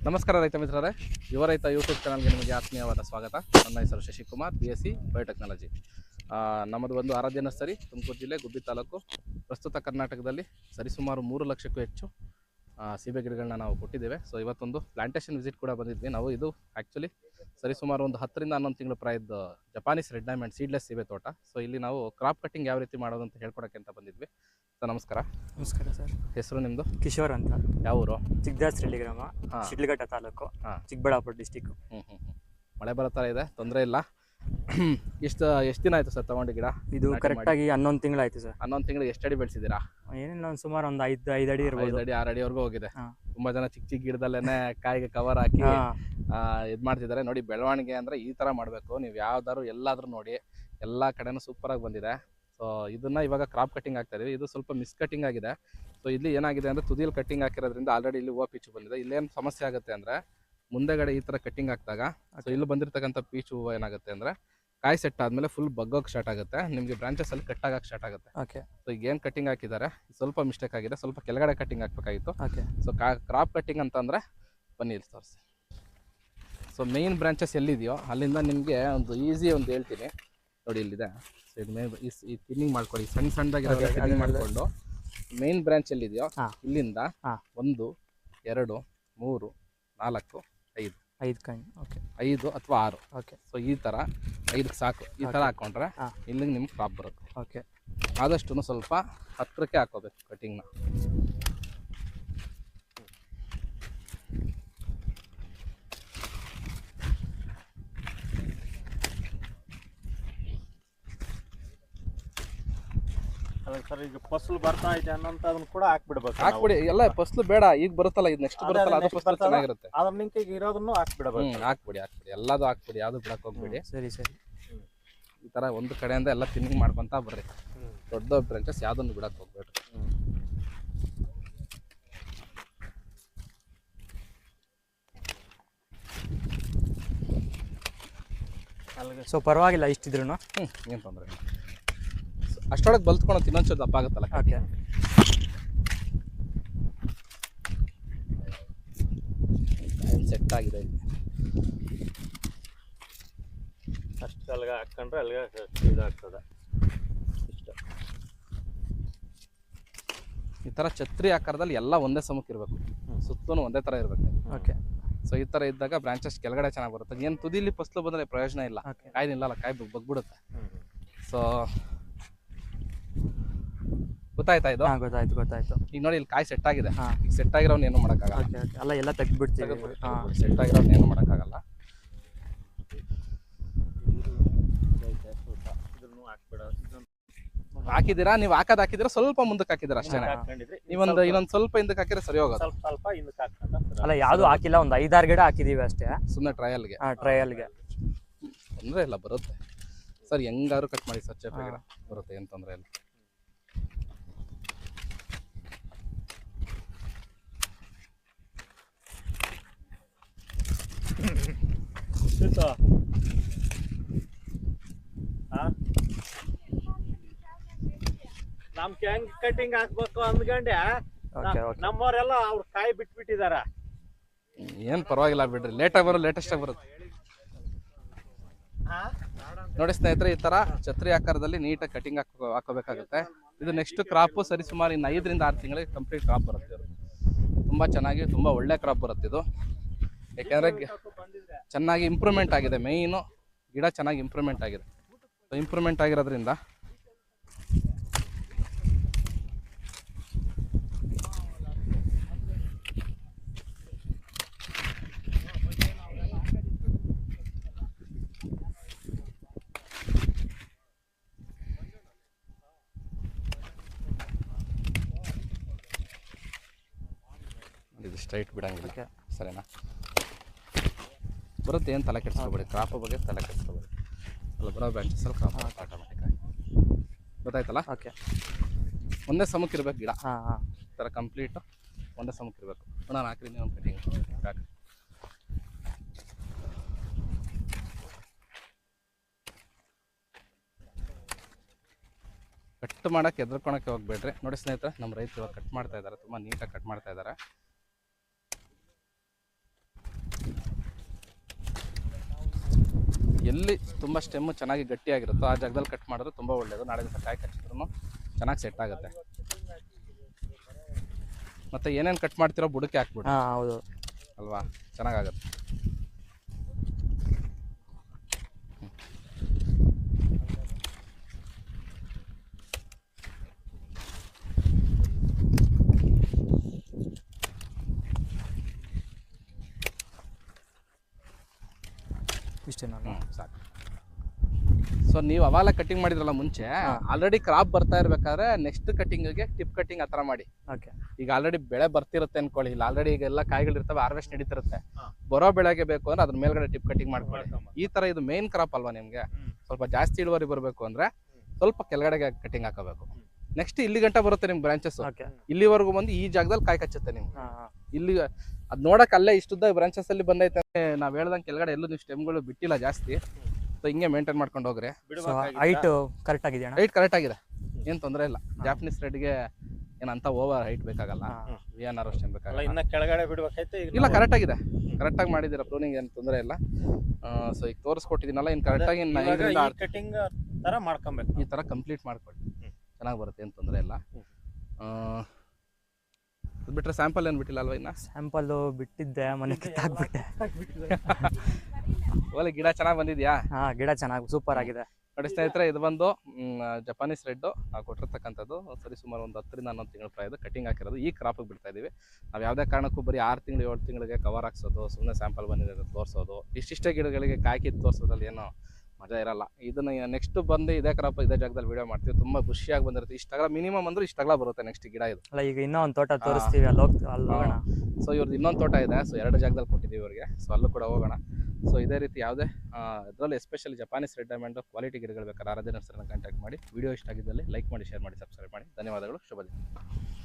ನಮಸ್ಕಾರ ರೈತ ಮಿತ್ರರೇ, ಯುವ ರೈತ ಯೂಟ್ಯೂಬ್ ಚಾನಲ್ಗೆ ನಿಮಗೆ ಆತ್ಮೀಯವಾದ ಸ್ವಾಗತ. ನನ್ನ ಹೆಸರು ಶಶಿಕುಮಾರ್, BSc ಬಯೋಟೆಕ್ನಾಲಜಿ. ನಮ್ಮದು ಒಂದು ಆರಾಧ್ಯ ನರ್ಸರಿ, ತುಮಕೂರು ಜಿಲ್ಲೆ ಗುಬ್ಬಿ ತಾಲೂಕು. ಪ್ರಸ್ತುತ ಕರ್ನಾಟಕದಲ್ಲಿ ಸರಿಸುಮಾರು 3 ಲಕ್ಷಕ್ಕೂ ಹೆಚ್ಚು ಸೀಬೆ ಗಿಡಗಳನ್ನ ನಾವು ಕೊಟ್ಟಿದ್ದೇವೆ. ಸೊ ಇವತ್ತೊಂದು ಪ್ಲಾಂಟೇಶನ್ ವಿಸಿಟ್ ಕೂಡ ಬಂದಿದ್ವಿ ನಾವು. ಇದು ಆ್ಯಕ್ಚುಲಿ ಸರಿಸುಮಾರು ಒಂದು 10 ರಿಂದ 11 ತಿಂಗಳು ಪ್ರಾಯದ ಜಪಾನೀಸ್ ರೆಡ್ ಡೈಮಂಡ್ ಸೀಡ್ಲೆಸ್ ಸೀಬೆ ತೋಟ. ಸೊ ಇಲ್ಲಿ ನಾವು ಕ್ರಾಪ್ ಕಟ್ಟಿಂಗ್ ಯಾವ ರೀತಿ ಮಾಡೋದು ಅಂತ ಹೇಳ್ಕೊಡೋಕ್ಕೆ ಅಂತ ಬಂದಿದ್ವಿ. ಸರ್ ನಮಸ್ಕಾರ. ನಮಸ್ಕಾರ ಸರ್. ಹೆಸರು ನಿಮ್ಮದು? ಕಿಶೋರ್ ಅಂತ. ಯಾವ ಊರು? ಚಿಕ್ಕದಾಸರಳ್ಳಿ ಗ್ರಾಮ, ಶಿಡ್ಲಘಟ್ಟ ತಾಲೂಕು, ಚಿಕ್ಕಬಳ್ಳಾಪುರ ಡಿಸ್ಟಿಕ್ಕು. ಮಳೆ ಬರೋ ಥರ ಇದೆ, ತೊಂದರೆ ಇಲ್ಲ. ಎಷ್ಟು ದಿನ ಆಯಿತು ಸರ್ ತಗೊಂಡು ಗಿಡ? ಇದು ಕರೆಕ್ಟಾಗಿ 11 ತಿಂಗಳಾಯ್ತು ಸರ್. 11 ತಿಂಗಳು ಎಷ್ಟು ಅಡಿ ಬೆಳೆಸಿದ್ದೀರಾ? ಏನಿಲ್ಲ, ಒಂದು ಸುಮಾರು ಒಂದು 5 ಅಡಿ ಇರ್ಬೋದು. 5 ಅಡಿ 6 ಅಡಿವರೆಗೂ ಹೋಗಿದೆ. ತುಂಬಾ ಜನ ಚಿಕ್ಕ ಗಿಡದಲ್ಲೇನೆ ಕಾಯಿಗೆ ಕವರ್ ಹಾಕಿ ಇದು ಮಾಡ್ತಿದ್ದಾರೆ. ನೋಡಿ, ಬೆಳವಣಿಗೆ ಅಂದ್ರೆ ಈ ತರ ಮಾಡಬೇಕು. ನೀವು ಯಾವ್ದಾದ್ರು ಎಲ್ಲಾದ್ರೂ ನೋಡಿ, ಎಲ್ಲಾ ಕಡೆನೂ ಸೂಪರ್ ಆಗಿ ಬಂದಿದೆ. ಸೊ ಇದನ್ನ ಇವಾಗ ಕ್ರಾಪ್ ಕಟಿಂಗ್ ಆಗ್ತಾ ಇದೀವಿ. ಇದು ಸ್ವಲ್ಪ ಮಿಸ್ ಕಟಿಂಗ್ ಆಗಿದೆ. ಸೊ ಇಲ್ಲಿ ಏನಾಗಿದೆ ಅಂದ್ರೆ ತುದಿಯಲ್ಲಿ ಕಟಿಂಗ್ ಹಾಕಿರೋದ್ರಿಂದ ಆಲ್ರೆಡಿ ಇಲ್ಲಿ ಹೂವು ಪೀಚು ಬಂದಿದೆ. ಇಲ್ಲೇನು ಸಮಸ್ಯೆ ಆಗುತ್ತೆ ಅಂದ್ರೆ ಮುಂದೆಗಡೆ ಈ ತರ ಕಟಿಂಗ್ ಹಾಕಿದಾಗ ಸೊ ಇಲ್ಲಿ ಬಂದಿರತಕ್ಕಂಥ ಪೀಚು ಹೂವು ಏನಾಗುತ್ತೆ ಅಂದ್ರೆ ಕಾಯಿ ಸೆಟ್ ಆದ್ಮೇಲೆ ಫುಲ್ ಬಗ್ಗೋಕ್ ಸ್ಟಾರ್ಟ್ ಆಗುತ್ತೆ. ನಿಮಗೆ ಬ್ರಾಂಚಸ್ ಅಲ್ಲಿ ಕಟ್ ಆಗಕ್ಕೆ ಸ್ಟಾರ್ಟ್ ಆಗುತ್ತೆ. ಸೊ ಈಗ ಏನ್ ಕಟಿಂಗ್ ಹಾಕಿದ್ದಾರೆ ಸ್ವಲ್ಪ ಮಿಸ್ಟೇಕ್ ಆಗಿದೆ. ಸ್ವಲ್ಪ ಕೆಳಗಡೆ ಕಟಿಂಗ್ ಹಾಕ್ಬೇಕಾಗಿತ್ತು. ಸೊ ಕ್ರಾಪ್ ಕಟಿಂಗ್ ಅಂತಂದ್ರೆ ಬನ್ನಿ ಇಲ್ಲಿ ತೋರಿಸಿ. ಸೊ ಮೇನ್ ಬ್ರಾಂಚಸ್ ಎಲ್ಲಿದೆಯೋ ಅಲ್ಲಿಂದ ನಿಮಗೆ ಒಂದು ಈಸಿ ಒಂದು ಹೇಳ್ತೀನಿ ನೋಡಿ, ಇಲ್ಲಿದೆ. ಸೊ ಇದು ಈ ತಿನ್ನಿಂಗ್ ಮಾಡ್ಕೊಳ್ಳಿ, ಸಣ್ಣದಾಗಿ ಮಾಡ್ಕೊಂಡು ಮೇನ್ ಬ್ರಾಂಚ್ ಎಲ್ಲಿದೆಯೋ ಇಲ್ಲಿಂದ 1 2 3 4 5 ಅಥವಾ 6. ಸೊ ಈ ತರ 5 ಸಾಕು. ಈ ತರ ಹಾಕೊಂಡ್ರೆ ಇಲ್ಲಿಗೆ ನಿಮ್ಗೆ ಕ್ರಾಪ್ ಬರುತ್ತೆ. ಆದಷ್ಟು ಸ್ವಲ್ಪ ಹತ್ರಕ್ಕೆ ಹಾಕೋಬೇಕು ಕಟಿಂಗ್ನ. ಸರ್ ಈಗ ಫಸಲು ಬರ್ತಾ ಇದೆ ಅನ್ನೋಂತ ಅದನ್ನ ಕೂಡ ಹಾಕ್ಬಿಡ್ಬೇಕು. ಹಾಕ್ಬಿಡಿ. ಎಲ್ಲ ಫಸಲು ಬೇಡ, ಈಗ ಬರುತ್ತಲ್ಲ, ಇದು ನೆಕ್ಸ್ಟ್ ಬರುತ್ತಲ್ಲ, ಅದು ಫಸಲು ಚೆನ್ನಾಗಿರುತ್ತೆ. ಅದ್ರ ನಿಂಕ ಈಗ ಇರೋದನ್ನು ಹಾಕ್ಬಿಡಬೇಕು. ಹಾಕ್ಬಿಡಿ ಎಲ್ಲದು ಹಾಕ್ಬಿಡಿ, ಯಾವ್ದು ಬಿಡಕ್ ಹೋಗ್ಬೇಡಿ. ಸರಿ. ಈ ತರ ಒಂದು ಕಡೆಯಿಂದ ಎಲ್ಲ ತಿನ್ನಿಂಗ್ ಮಾಡ್ಕೊಂತ ಬರ್ರಿ. ದೊಡ್ಡ ಬ್ರಾಂಚಸ್ ಯಾವ್ದನ್ನು ಬಿಡಕ್ ಹೋಗ್ಬೇಡ್ರಿ. ಸೊ ಪರವಾಗಿಲ್ಲ ಇಷ್ಟಿದ್ರು. ಏನು ತೊಂದರೆ ಇಲ್ಲ. ಅಷ್ಟೊಳಗೆ ಬಲ್ತ್ಕೊಂಡು ಇನ್ನೊಂಚೂರು ದಪ್ಪ ಆಗುತ್ತಲ್ಲ. ಸೆಟ್ ಆಗಿದೆ. ಅಷ್ಟು ಅಲ್ಲಿಗೆ ಹಾಕೊಂಡ್ರೆ ಅಲ್ಲಿಗೆ ಇದಾಗ್ತದೆ. ಇಷ್ಟ ಈ ಥರ ಛತ್ರಿ ಆಕಾರದಲ್ಲಿ ಎಲ್ಲ ಒಂದೇ ಸಮಕ್ಕೆ ಇರಬೇಕು, ಸುತ್ತೂ ಒಂದೇ ಥರ ಇರಬೇಕು. ಸೊ ಈ ಥರ ಇದ್ದಾಗ ಬ್ರಾಂಚಸ್ ಕೆಳಗಡೆ ಚೆನ್ನಾಗಿ ಬರುತ್ತೆ. ಏನು ತುದಿಲಿ ಫಸಲು ಬಂದರೆ ಪ್ರಯೋಜನ ಇಲ್ಲ, ಕಾಯಿ ನಿಲ್ಲಲ್ಲ, ಕಾಯಿ ಬಗ್ಬಿಡುತ್ತೆ. ಸೊ ಗೊತ್ತಾಯ್ತಾ? ಇದು ಗೊತ್ತಾಯ್ತು. ಈಗ ನೋಡಿ, ಇಲ್ಲಿ ಕಾಯಿ ಸೆಟ್ ಆಗಿದೆ. ಈಗ ಸೆಟ್ ಆಗಿರೋನ್ ಏನು ಮಾಡೋಕ್ಕಾಗಲ್ಲ. ಅಲ್ಲ, ಎಲ್ಲ ತೆಗ್ದ್ಬಿಡ್ತೀವಿ. ಸೆಟ್ ಆಗಿರೋನ್ ಏನು ಮಾಡೋಕ್ಕಾಗಲ್ಲ. ಹಾಕಿದ್ದೀರಾ ನೀವು? ಹಾಕಿದ್ದೀರಾ, ಸ್ವಲ್ಪ ಮುಂದಕ್ಕೆ ಹಾಕಿದ್ದೀರಾ ಅಷ್ಟೇ. ನೀವೊಂದು ಇನ್ನೊಂದು ಸ್ವಲ್ಪ ಹಿಂದಕ್ಕೆ ಹಾಕಿದ್ರೆ ಸರಿ ಹೋಗೋದು. ಸ್ವಲ್ಪ ಹಿಂದಕ್ಕೆ ಹಾಕೊಂಡ. ಅಲ್ಲ, ಯಾವ್ದು ಹಾಕಿಲ್ಲ, ಒಂದು 5-6 ಗಿಡ ಹಾಕಿದೀವಿ ಅಷ್ಟೇ, ಸುಮ್ಮನೆ ಟ್ರಯಲ್ಗೆ. ತೊಂದರೆ ಇಲ್ಲ, ಬರುತ್ತೆ ಸರ್. ಹೆಂಗಾದ್ರು ಕಟ್ ಮಾಡಿ ಸರ್, ಚೇಪೆ ಗಿಡ ಬರುತ್ತೆ, ಏನು ತೊಂದರೆ ಇಲ್ಲ. ನಮ್ ಹೆಂಗ್ ಕಟಿಂಗ್ ಹಾಕ್ಬೇಕು ಅಂದ್ಕೊಂಡೆ ನಮ್ಮವರೆಲ್ಲ ಅವ್ರ ಕಾಯಿ ಬಿಟ್ಬಿಟ್ಟಿದಾರ. ಏನ್ ಪರವಾಗಿಲ್ಲ ಬಿಡ್ರಿ, ಲೇಟಾಗಿ ಬರೋ ಲೇಟೆಸ್ಟ್ ಆಗಿ ಬರುತ್ತೆ. ನೋಡಿ ಸ್ನೇಹಿತರೆ, ಈ ತರ ಛತ್ರಿ ಆಕಾರದಲ್ಲಿ ನೀಟಾಗಿ ಕಟಿಂಗ್ ಹಾಕೋಬೇಕಾಗುತ್ತೆ. ಇದು ನೆಕ್ಸ್ಟ್ ಕ್ರಾಪ್ ಸರಿ ಸುಮಾರು ಇನ್ನು 5 ರಿಂದ 6 ತಿಂಗಳಿಗೆ ಕಂಪ್ಲೀಟ್ ಕ್ರಾಪ್ ಬರುತ್ತೆ. ತುಂಬಾ ಚೆನ್ನಾಗಿ, ತುಂಬಾ ಒಳ್ಳೆ ಕ್ರಾಪ್ ಬರುತ್ತೆ ಇದು. ಯಾಕೆಂದ್ರೆ ಚೆನ್ನಾಗಿ ಇಂಪ್ರೂವ್ಮೆಂಟ್ ಆಗಿದೆ. ಮೇಯ್ನು ಗಿಡ ಚೆನ್ನಾಗಿ ಇಂಪ್ರೂವ್ಮೆಂಟ್ ಆಗಿದೆ. ಸೊ ಇಂಪ್ರೂವ್ಮೆಂಟ್ ಆಗಿರೋದ್ರಿಂದ ಇದು ಸ್ಟ್ರೈಟ್ ಬಿಡಂಗಿಲ್ಲ, ಸರಿನಾ? ಬರುತ್ತೆ, ಏನು ತಲೆ ಕೆಡಿಸ್ಕೊಬೇಡಿ. ಕ್ರಾಪ್ ಬಗ್ಗೆ ತಲೆ ಕೆಡಿಸ್ಕೊಬೇಡಿ. ಅಲ್ಲ, ಬರೋ ಬ್ರಾಂಚಸ್ ಅಲ್ಲಿ ಕ್ರಾಪ್ ಆಟೋಮೆಟಿಕ್ ಆಗಿ ಗೊತ್ತಾಯ್ತಲ್ಲ. ಒಂದೇ ಸಮಕ್ಕೆ ಇರ್ಬೇಕು ಗಿಡ. ಈ ಥರ ಕಂಪ್ಲೀಟು ಒಂದೇ ಸಮಕ್ಕೆ ಇರಬೇಕು. ನಾನು ಹಾಕ್ರಿ, ನೀವು ಒಂದು ಕಟಿಂಗ್ ಹಾಕಿ. ಕಟ್ ಮಾಡೋಕ್ಕೆ ಎದ್ರಕೊಳಕ್ಕೆ ಹೋಗ್ಬೇಡ್ರಿ. ನೋಡಿ ಸ್ನೇಹಿತರೆ, ನಮ್ಮ ರೈತರು ಇವಾಗ ಕಟ್ ಮಾಡ್ತಾ ಇದ್ದಾರೆ, ತುಂಬ ನೀಟಾಗಿ ಕಟ್ ಮಾಡ್ತಾ ಇದ್ದಾರೆ. ಎಲ್ಲಿ ತುಂಬ ಸ್ಟೆಮ್ಮು ಚೆನ್ನಾಗಿ ಗಟ್ಟಿಯಾಗಿರುತ್ತೋ ಆ ಜಾಗದಲ್ಲಿ ಕಟ್ ಮಾಡಿದ್ರೆ ತುಂಬ ಒಳ್ಳೆಯದು. ನಾಳೆ ದಿವಸ ಕಾಯಿ ಕಚ್ಚಿದ್ರು ಚೆನ್ನಾಗಿ ಸೆಟ್ ಆಗುತ್ತೆ. ಮತ್ತು ಏನೇನು ಕಟ್ ಮಾಡ್ತಿರೋ ಬುಡಕ್ಕೆ ಹಾಕ್ಬಿಡಿ. ಹೌದು ಅಲ್ವಾ, ಚೆನ್ನಾಗಾಗುತ್ತೆ. ಇಷ್ಟೇ ಸಾಕು. ಸೊ ನೀವು ಅವಾಗಲೇ ಕಟಿಂಗ್ ಮಾಡಿದ್ರಲ್ಲ ಮುಂಚೆ, ಆಲ್ರೆಡಿ ಕ್ರಾಪ್ ಬರ್ತಾ ಇರ್ಬೇಕಾದ್ರೆ ನೆಕ್ಸ್ಟ್ ಕಟಿಂಗ್ಗೆ ಟಿಪ್ ಕಟಿಂಗ್ ಆ ಥರ ಮಾಡಿ. ಓಕೆ. ಈಗ ಆಲ್ರೆಡಿ ಬೆಳೆ ಬರ್ತಿರುತ್ತೆ ಅನ್ಕೊಳ್ಳಿ, ಇಲ್ಲ ಆಲ್ರೆಡಿ ಈಗ ಎಲ್ಲ ಕಾಯಿಗಳಿರ್ತವೆ, ಹಾರ್ವೆಸ್ಟ್ ನಡೀತಿರುತ್ತೆ. ಬರೋ ಬೆಳೆಗೆ ಬೇಕು ಅಂದ್ರೆ ಅದ್ರ ಮೇಲ್ಗಡೆ ಟಿಪ್ ಕಟಿಂಗ್ ಮಾಡ್ಕೊಳ್ಳಿ. ಈ ತರ ಇದು ಮೇನ್ ಕ್ರಾಪ್ ಅಲ್ವಾ ನಿಮ್ಗೆ, ಸ್ವಲ್ಪ ಜಾಸ್ತಿ ಇಳುವರಿ ಬರಬೇಕು ಅಂದ್ರೆ ಸ್ವಲ್ಪ ಕೆಳಗಡೆಗೆ ಕಟಿಂಗ್ ಹಾಕಬೇಕು. ನೆಕ್ಸ್ಟ್ ಇಲ್ಲಿ ಗಂಟ ಬರುತ್ತೆ ನಿಮ್ ಬ್ರಾಂಚಸ್, ಇಲ್ಲಿವರೆಗೂ ಬಂದು ಈ ಜಾಗದಲ್ಲಿ ಕಾಯಿ ಕಚ್ಚುತ್ತೆ ನಿಮ್ಗೆ. ಇಲ್ಲಿ ಅದ್ ನೋಡಕ್ ಅಲ್ಲೇ ಇಷ್ಟುದ್ದ ಬ್ರಾಂಚಸ್ ಅಲ್ಲಿ ಬಂದೈತೆ. ನಾವ್ ಹೇಳ್ದಂಗೆ ಕೆಳಗಡೆ ಎಲ್ಲೂ ನೀವು ಸ್ಟೆಮ್ಗಳು ಬಿಟ್ಟಿಲ್ಲ ಜಾಸ್ತಿ. ಸೊ ಹಿಂಗೆ ಮೇಂಟೈನ್ ಮಾಡ್ಕೊಂಡು ಹೋಗ್ರಿ. ಹೈಟ್ ಕರೆಕ್ಟ್ ಆಗಿದೆ, ಹೈಟ್ ಕರೆಕ್ಟ್ ಆಗಿದೆ, ಏನ್ ತೊಂದರೆ ಇಲ್ಲ. ಜಾಪನೀಸ್ ರೆಡ್ಗೆ ಏನಂತ ಓವರ್ ಹೈಟ್ ಬೇಕಾಗಲ್ಲ, VNR ಅಷ್ಟೇನ್ ಬೇಕಾಗಲ್ಲ. ಇನ್ನ ಕೆಳಗಡೆ ಬಿಡ್ಬೇಕಾಯ್ತು. ಇಲ್ಲ ಕರೆಕ್ಟ್ ಆಗಿದೆ, ಕರೆಕ್ಟ್ ಆಗಿ ಮಾಡಿದಿರ, ಪ್ರೂನಿಂಗ್ ಏನು ತೊಂದರೆ ಇಲ್ಲ. ಸೊ ಈಗ ತೋರಿಸ್ಕೊಟ್ಟಿದ್ದೀನಲ್ಲ, ಇನ್ನು ಕರೆಕ್ಟ್ ಆಗಿ ಕಟಿಂಗ್ ತರ ಮಾಡ್ಕೊಬೇಕು. ಈ ತರ ಕಂಪ್ಲೀಟ್ ಮಾಡ್ಕೊಳ್ಳಿ, ಚೆನ್ನಾಗಿ ಬರುತ್ತೆ, ಏನು ತೊಂದರೆ ಇಲ್ಲ. ಬಿಟ್ರೆ ಸ್ಯಾಂಪಲ್ ಏನು ಬಿಟ್ಟಿಲ್ಲ ಅಲ್ವಾ? ಇನ್ನ ಸ್ಯಾಂಪಲ್ ಬಿಟ್ಟಿದ್ದೆ, ಮನೆ ಕಿತ್ತಾಕ್ಬಿಟ್ಟೆ. ಒಳ್ಳೆ ಗಿಡ ಚೆನ್ನಾಗಿ ಬಂದಿದ್ಯಾ? ಗಿಡ ಚೆನ್ನಾಗಿ ಸೂಪರ್ ಆಗಿದೆ ನೋಡಿ ಸ್ನೇಹಿತರೆ. ಇದು ಬಂದು ಜಪಾನೀಸ್ ರೆಡ್ ನಾವು ಕೊಟ್ಟಿರ್ತಕ್ಕಂಥದ್ದು. ಸರಿ ಸುಮಾರು ಒಂದು 10 ರಿಂದ 11 ತಿಂಗಳ ಪ್ರಾಯದ ಕಟಿಂಗ್ ಹಾಕಿರೋದು. ಈ ಕ್ರಾಪಿಗೆ ಬಿಡ್ತಾ ಇದೀವಿ. ನಾವು ಯಾವುದೇ ಕಾರಣಕ್ಕೂ ಬರೀ 6 ತಿಂಗಳು 7 ತಿಂಗಳಿಗೆ ಕವರ್ ಹಾಕ್ಸೋದು, ಸುಮ್ಮನೆ ಸ್ಯಾಂಪಲ್ ಬಂದಿದೆ ತೋರಿಸೋದು, ಇಷ್ಟಿಷ್ಟೇ ಗಿಡಗಳಿಗೆ ಕಾಯ್ಕಿದ್ದು ತೋರಿಸೋದ್ರಲ್ಲಿ ಏನೋ ಮಜಾ ಇರಲ್ಲ. ಇದನ್ನ ನೆಕ್ಸ್ಟ್ ಬಂದು ಇದೇ ಕ್ರಾಪ್ ಇದೇ ಜಾಗದಲ್ಲಿ ವಿಡಿಯೋ ಮಾಡ್ತೀವಿ. ತುಂಬಾ ಖುಷಿಯಾಗಿ ಬಂದಿರುತ್ತೆ. ಇಷ್ಟಾಗಲ ಮಿನಿಮಮ್ ಅಂದ್ರೆ ಇಷ್ಟಾಗಲ ಬರುತ್ತೆ ನೆಕ್ಸ್ಟ್ ಗಿಡ ಇದು. ಅಲ್ಲ, ಈಗ ಇನ್ನೂ ಒಂದು ತೋಟ ತೋರಿಸ್ತೀವಿ, ಅಲ್ಲಿ ಹೋಗೋಣ. ಸೊ ಇವ್ರದ್ದು ಇನ್ನೊಂದು ತೋಟ ಇದೆ, ಸೊ 2 ಜಾಗದಲ್ಲಿ ಕೊಟ್ಟಿದ್ದೀವಿ ಇವ್ರಿಗೆ. ಸೊ ಅಲ್ಲೂ ಕೂಡ ಹೋಗೋಣ. ಸೊ ಇದೇ ರೀತಿ ಯಾವುದೇ ಇದರಲ್ಲಿ especially Japanese red diamond quality ಗಿಡಗಳು ಬೇಕಾದ್ರೆ ಆರಾಧ್ಯ ನರ್ಸರಿನ ಕಾಂಟ್ಯಾಕ್ಟ್ ಮಾಡಿ. ವಿಡಿಯೋ ಇಷ್ಟ ಆಗಿದ್ದಲ್ಲಿ ಲೈಕ್ ಮಾಡಿ, ಶೇರ್ ಮಾಡಿ, ಸಬ್ಸ್ಕ್ರೈಬ್ ಮಾಡಿ. ಧನ್ಯವಾದಗಳು. ಶುಭ ದಿನ.